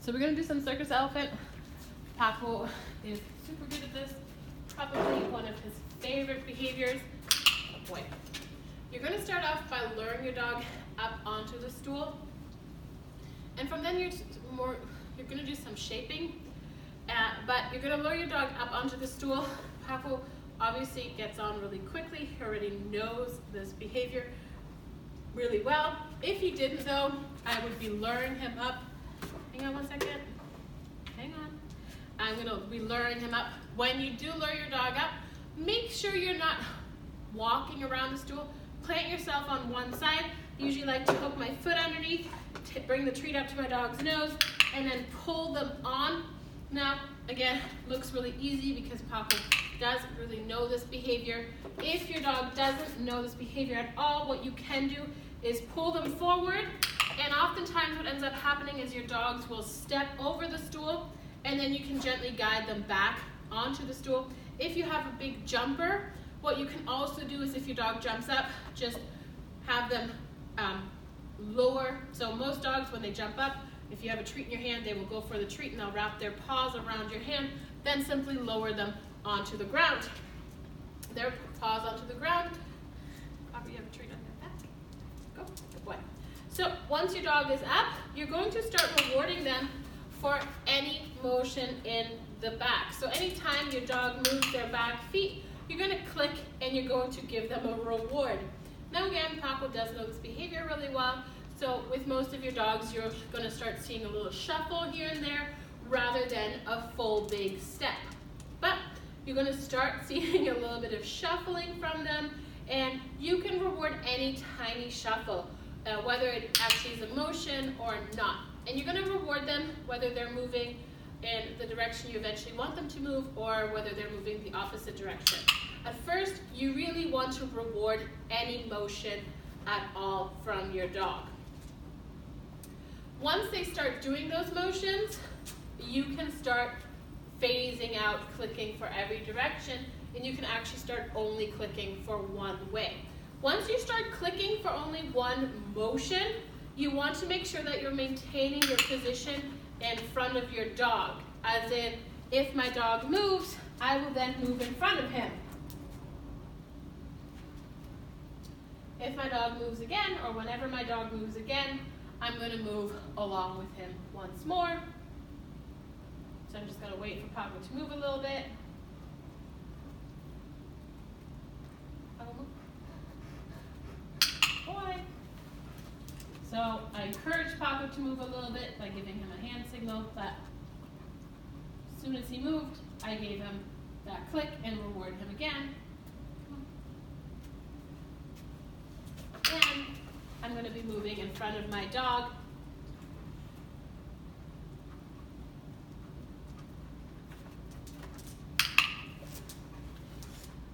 So we're gonna do some Circus Elephant. Paco is super good at this. Probably one of his favorite behaviors. Oh boy. You're gonna start off by luring your dog up onto the stool. And from then you're gonna do some shaping. But you're gonna lure your dog up onto the stool. Paco obviously gets on really quickly. He already knows this behavior really well. If he didn't though, I would be luring him up. Hang on one second. Hang on. I'm gonna be luring him up. When you do lure your dog up, make sure you're not walking around the stool. Plant yourself on one side. I usually like to hook my foot underneath, bring the treat up to my dog's nose, and then pull them on. Now, again, looks really easy because Paco doesn't really know this behavior. If your dog doesn't know this behavior at all, what you can do is pull them forward, and oftentimes what ends up happening is your dogs will step over the stool, and then you can gently guide them back onto the stool. If you have a big jumper, what you can also do is if your dog jumps up, just have them lower. So most dogs, when they jump up, if you have a treat in your hand, they will go for the treat and they'll wrap their paws around your hand, then simply lower them onto the ground. Their paws onto the ground. Papa, you have a treat on your back. Go, good boy. So once your dog is up, you're going to start rewarding them for any motion in the back. So anytime your dog moves their back feet, you're going to click and you're going to give them a reward. Now again, Paco does know this behavior really well. So with most of your dogs, you're going to start seeing a little shuffle here and there rather than a full big step. But you're going to start seeing a little bit of shuffling from them, and you can reward any tiny shuffle, whether it actually is a motion or not. And you're going to reward them whether they're moving in the direction you eventually want them to move or whether they're moving the opposite direction. At first, you really want to reward any motion at all from your dog. Once they start doing those motions, you can start phasing out clicking for every direction, and you can actually start only clicking for one way. Once you start clicking for only one motion, you want to make sure that you're maintaining your position in front of your dog. As in, if my dog moves, I will then move in front of him. If my dog moves again, or whenever my dog moves again, I'm going to move along with him once more. So I'm just going to wait for Paco to move a little bit. Boy. So I encourage Paco to move a little bit by giving him a hand signal, but as soon as he moved, I gave him that click and rewarded him again. And I'm going to be moving in front of my dog.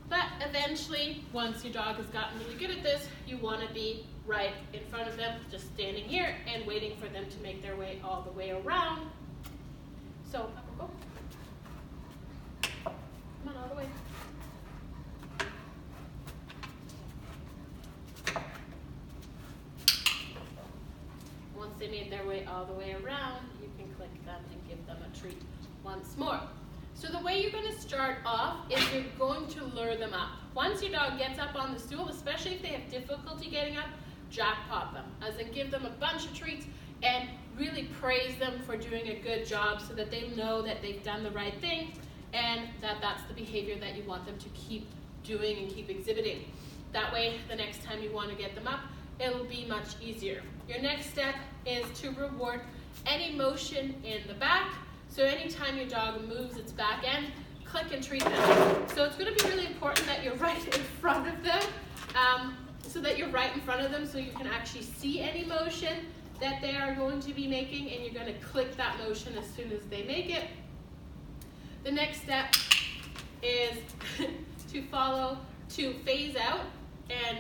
But eventually, once your dog has gotten really good at this, you want to be right in front of them, just standing here and waiting for them to make their way all the way around. So, go. Come on, all the way. Once they made their way all the way around, you can click them and give them a treat once more. So the way you're going to start off is you're going to lure them up. Once your dog gets up on the stool, especially if they have difficulty getting up, jackpot them, as in give them a bunch of treats and really praise them for doing a good job so that they know that they've done the right thing and that that's the behavior that you want them to keep doing and keep exhibiting. That way, the next time you want to get them up, it'll be much easier. Your next step is to reward any motion in the back. So anytime your dog moves its back end, click and treat them. So it's going to be really important that you're right in front of them, so that you're right in front of them so you can actually see any motion that they are going to be making, and you're going to click that motion as soon as they make it. The next step is to phase out, and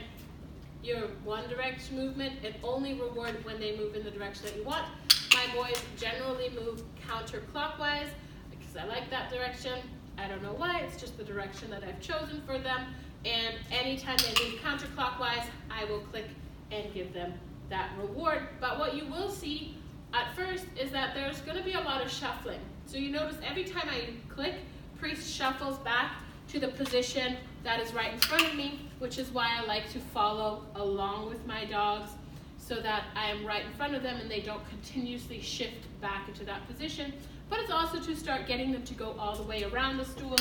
your one direction movement and only reward when they move in the direction that you want. My boys generally move counterclockwise because I like that direction. I don't know why, it's just the direction that I've chosen for them. And anytime they move counterclockwise, I will click and give them that reward. But what you will see at first is that there's going to be a lot of shuffling. So you notice every time I click, Priest shuffles back to the position that is right in front of me, which is why I like to follow along with my dogs so that I am right in front of them and they don't continuously shift back into that position. But it's also to start getting them to go all the way around the stool,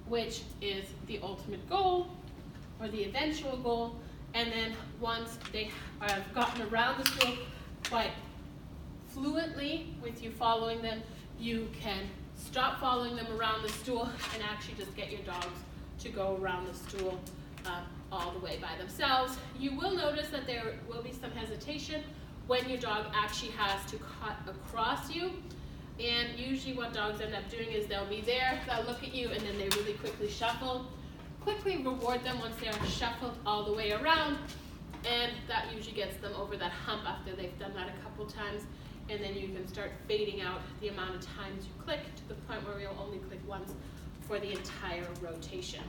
which is the ultimate goal or the eventual goal. And then once they have gotten around the stool quite fluently with you following them, you can stop following them around the stool and actually just get your dogs to go around the stool all the way by themselves. You will notice that there will be some hesitation when your dog actually has to cut across you. And usually what dogs end up doing is they'll be there, they'll look at you, and then they really quickly shuffle. Quickly reward them once they're shuffled all the way around, and that usually gets them over that hump after they've done that a couple times. And then you can start fading out the amount of times you click to the point where you'll only click once for the entire rotation.